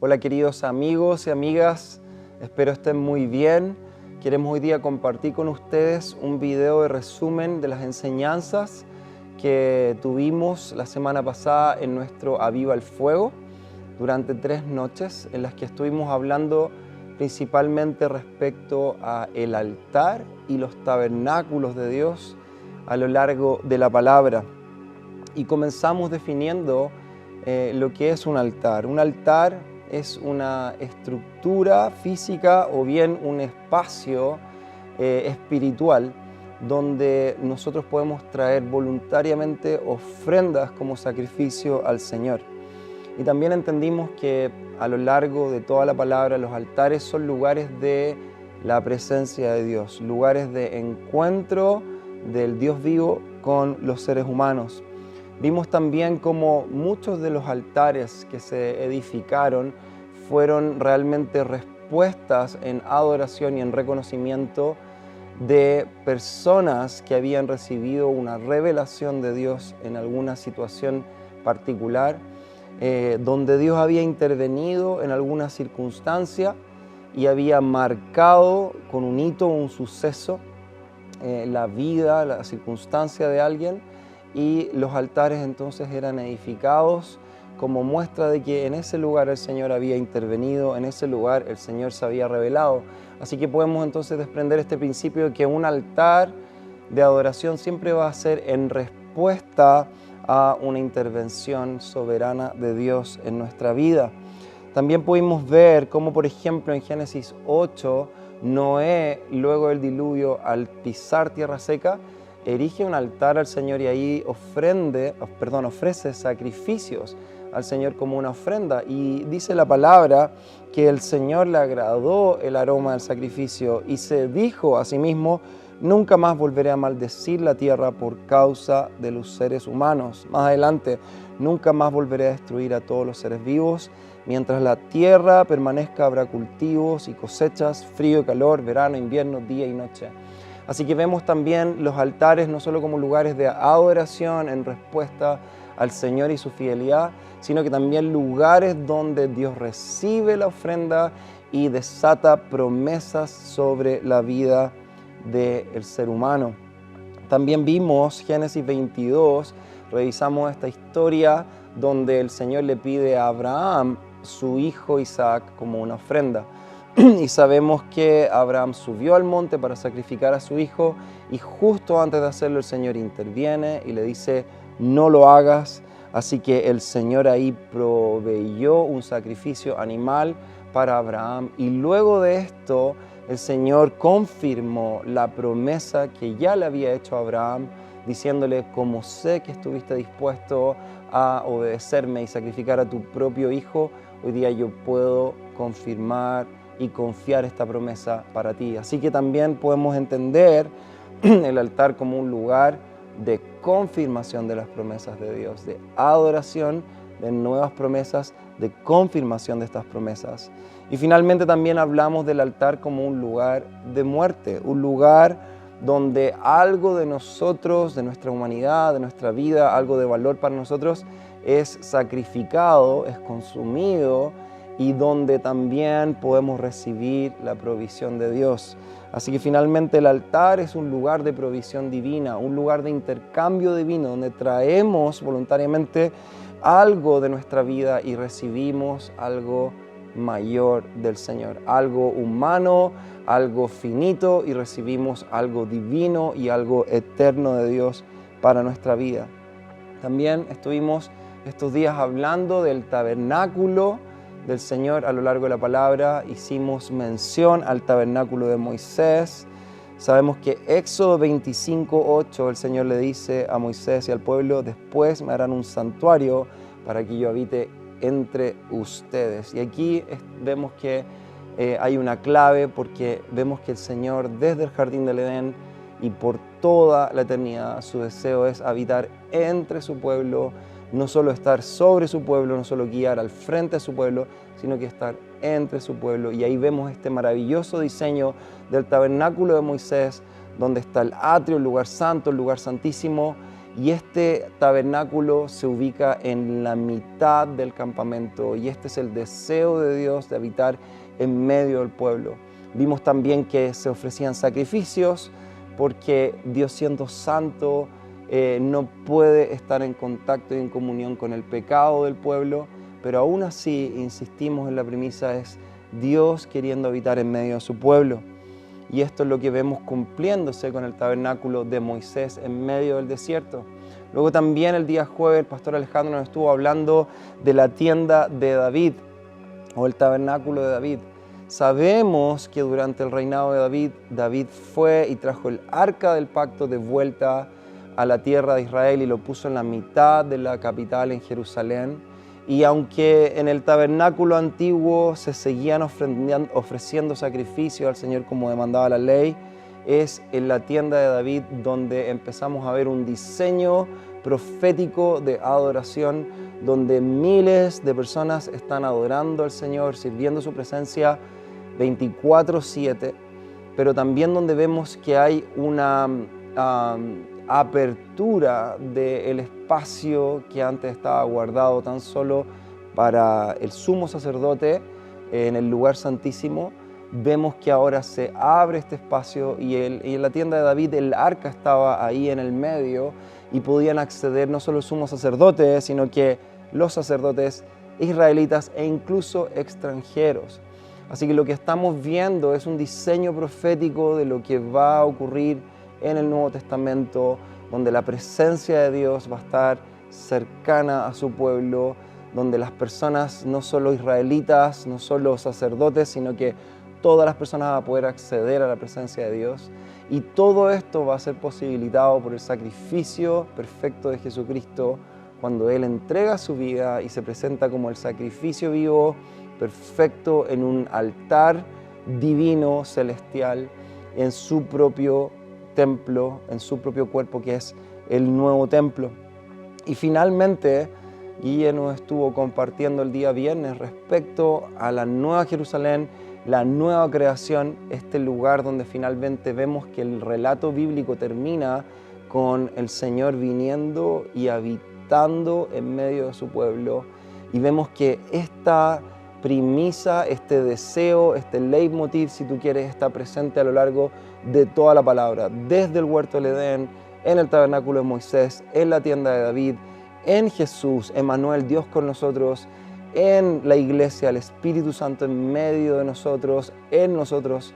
Hola queridos amigos y amigas, espero estén muy bien. Queremos hoy día compartir con ustedes un video de resumen de las enseñanzas que tuvimos la semana pasada en nuestro Aviva el Fuego durante 3 noches en las que estuvimos hablando principalmente respecto a el altar y los tabernáculos de Dios a lo largo de la palabra. Y comenzamos definiendo lo que es un altar. Un altar es una estructura física o bien un espacio espiritual donde nosotros podemos traer voluntariamente ofrendas como sacrificio al Señor. Y también entendimos que a lo largo de toda la palabra los altares son lugares de la presencia de Dios, lugares de encuentro del Dios vivo con los seres humanos. Vimos también cómo muchos de los altares que se edificaron fueron realmente respuestas en adoración y en reconocimiento de personas que habían recibido una revelación de Dios en alguna situación particular, donde Dios había intervenido en alguna circunstancia y había marcado con un hito, un suceso, la vida, la circunstancia de alguien, y los altares entonces eran edificados como muestra de que en ese lugar el Señor había intervenido, en ese lugar el Señor se había revelado. Así que podemos entonces desprender este principio de que un altar de adoración siempre va a ser en respuesta a una intervención soberana de Dios en nuestra vida. También pudimos ver cómo, por ejemplo, en Génesis 8, Noé, luego del diluvio, al pisar tierra seca, erige un altar al Señor y ahí ofrece sacrificios al Señor como una ofrenda. Y dice la palabra que el Señor le agradó el aroma del sacrificio y se dijo a sí mismo: nunca más volveré a maldecir la tierra por causa de los seres humanos. Más adelante, nunca más volveré a destruir a todos los seres vivos. Mientras la tierra permanezca habrá cultivos y cosechas, frío y calor, verano, invierno, día y noche. Así que vemos también los altares no solo como lugares de adoración en respuesta al Señor y su fidelidad, sino que también lugares donde Dios recibe la ofrenda y desata promesas sobre la vida del ser humano. También vimos Génesis 22, revisamos esta historia donde el Señor le pide a Abraham su hijo Isaac como una ofrenda. Y sabemos que Abraham subió al monte para sacrificar a su hijo y justo antes de hacerlo el Señor interviene y le dice: no lo hagas. Así que el Señor ahí proveyó un sacrificio animal para Abraham y luego de esto el Señor confirmó la promesa que ya le había hecho a Abraham, diciéndole: como sé que estuviste dispuesto a obedecerme y sacrificar a tu propio hijo, hoy día yo puedo confirmar y confiar esta promesa para ti. Así que también podemos entender el altar como un lugar de confirmación de las promesas de Dios, de adoración de nuevas promesas, de confirmación de estas promesas. Y finalmente también hablamos del altar como un lugar de muerte, un lugar donde algo de nosotros, de nuestra humanidad, de nuestra vida, algo de valor para nosotros es sacrificado, es consumido, y donde también podemos recibir la provisión de Dios. Así que finalmente el altar es un lugar de provisión divina, un lugar de intercambio divino, donde traemos voluntariamente algo de nuestra vida y recibimos algo mayor del Señor, algo humano, algo finito, y recibimos algo divino y algo eterno de Dios para nuestra vida. También estuvimos estos días hablando del tabernáculo del Señor a lo largo de la palabra. Hicimos mención al tabernáculo de Moisés. Sabemos que Éxodo 25:8 el Señor le dice a Moisés y al pueblo: después me harán un santuario para que yo habite entre ustedes. Y aquí vemos que hay una clave, porque vemos que el Señor desde el jardín del Edén y por toda la eternidad su deseo es habitar entre su pueblo, no solo estar sobre su pueblo, no solo guiar al frente de su pueblo, sino que estar entre su pueblo. Y ahí vemos este maravilloso diseño del tabernáculo de Moisés, donde está el atrio, el lugar santo, el lugar santísimo, Y este tabernáculo se ubica en la mitad del campamento y este es el deseo de Dios de habitar en medio del pueblo. Vimos también que se ofrecían sacrificios porque Dios, siendo santo, no puede estar en contacto y en comunión con el pecado del pueblo, pero aún así, insistimos en la premisa, es Dios queriendo habitar en medio de su pueblo. Y esto es lo que vemos cumpliéndose con el tabernáculo de Moisés en medio del desierto. Luego también el día jueves el pastor Alejandro nos estuvo hablando de la tienda de David o el tabernáculo de David. Sabemos que durante el reinado de David, David fue y trajo el arca del pacto de vuelta a la tierra de Israel y lo puso en la mitad de la capital en Jerusalén. Y aunque en el tabernáculo antiguo se seguían ofreciendo sacrificios al Señor como demandaba la ley, es en la tienda de David donde empezamos a ver un diseño profético de adoración, donde miles de personas están adorando al Señor, sirviendo su presencia 24/7, pero también donde vemos que hay una apertura del espacio que antes estaba guardado tan solo para el sumo sacerdote en el lugar santísimo. Vemos que ahora se abre este espacio y en la tienda de David el arca estaba ahí en el medio y podían acceder no solo el sumo sacerdote, sino que los sacerdotes israelitas e incluso extranjeros. Así que lo que estamos viendo es un diseño profético de lo que va a ocurrir en el Nuevo Testamento, donde la presencia de Dios va a estar cercana a su pueblo, donde las personas, no solo israelitas, no solo sacerdotes, sino que todas las personas van a poder acceder a la presencia de Dios. Y todo esto va a ser posibilitado por el sacrificio perfecto de Jesucristo, cuando Él entrega su vida y se presenta como el sacrificio vivo, perfecto, en un altar divino, celestial, en su propio templo, en su propio cuerpo, que es el nuevo templo. Y finalmente, Guille nos estuvo compartiendo el día viernes respecto a la Nueva Jerusalén, la nueva creación, este lugar donde finalmente vemos que el relato bíblico termina con el Señor viniendo y habitando en medio de su pueblo. Y vemos que esta premisa, este deseo, este leitmotiv, si tú quieres, está presente a lo largo de toda la palabra, desde el huerto del Edén, en el tabernáculo de Moisés, en la tienda de David, en Jesús, Emmanuel, Dios con nosotros, en la iglesia, el Espíritu Santo en medio de nosotros, en nosotros,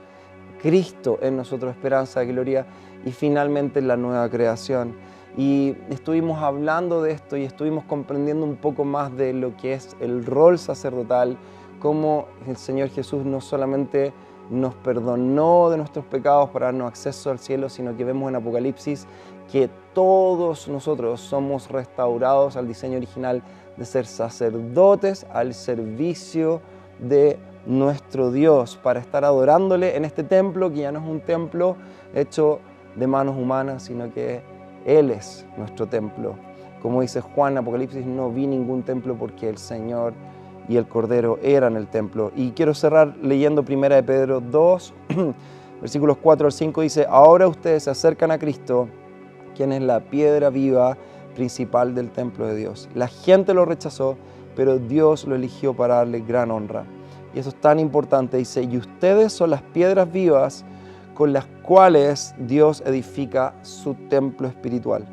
Cristo en nosotros, esperanza, gloria, y finalmente en la nueva creación. Y estuvimos hablando de esto y estuvimos comprendiendo un poco más de lo que es el rol sacerdotal, cómo el Señor Jesús no solamente nos perdonó de nuestros pecados para darnos acceso al cielo, sino que vemos en Apocalipsis que todos nosotros somos restaurados al diseño original de ser sacerdotes al servicio de nuestro Dios, para estar adorándole en este templo que ya no es un templo hecho de manos humanas, sino que Él es nuestro templo. Como dice Juan en Apocalipsis, no vi ningún templo porque el Señor y el Cordero eran el templo. Y quiero cerrar leyendo 1 de Pedro 2, versículos 4 al 5, dice: ahora ustedes se acercan a Cristo, quien es la piedra viva principal del templo de Dios. La gente lo rechazó, pero Dios lo eligió para darle gran honra. Y eso es tan importante, dice: y ustedes son las piedras vivas con las cuales Dios edifica su templo espiritual.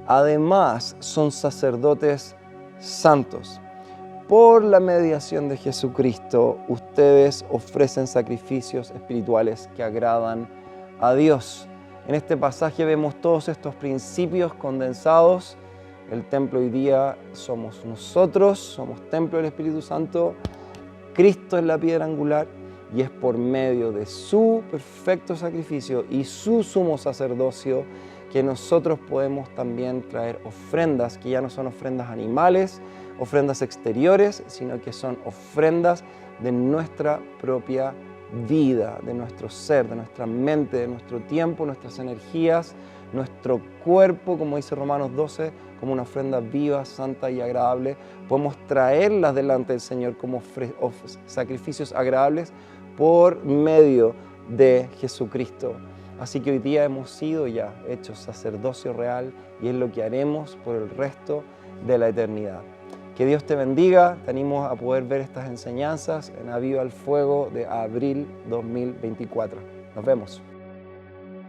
Además, son sacerdotes santos. Por la mediación de Jesucristo, ustedes ofrecen sacrificios espirituales que agradan a Dios. En este pasaje vemos todos estos principios condensados. El templo hoy día somos nosotros, somos templo del Espíritu Santo. Cristo es la piedra angular y es por medio de su perfecto sacrificio y su sumo sacerdocio que nosotros podemos también traer ofrendas, que ya no son ofrendas animales, ofrendas exteriores, sino que son ofrendas de nuestra propia vida, de nuestro ser, de nuestra mente, de nuestro tiempo, nuestras energías, nuestro cuerpo, como dice Romanos 12, como una ofrenda viva, santa y agradable. Podemos traerlas delante del Señor como sacrificios agradables por medio de Jesucristo. Así que hoy día hemos sido ya hechos sacerdocio real y es lo que haremos por el resto de la eternidad. Que Dios te bendiga, te animo a poder ver estas enseñanzas en Aviva el Fuego de abril 2024. Nos vemos.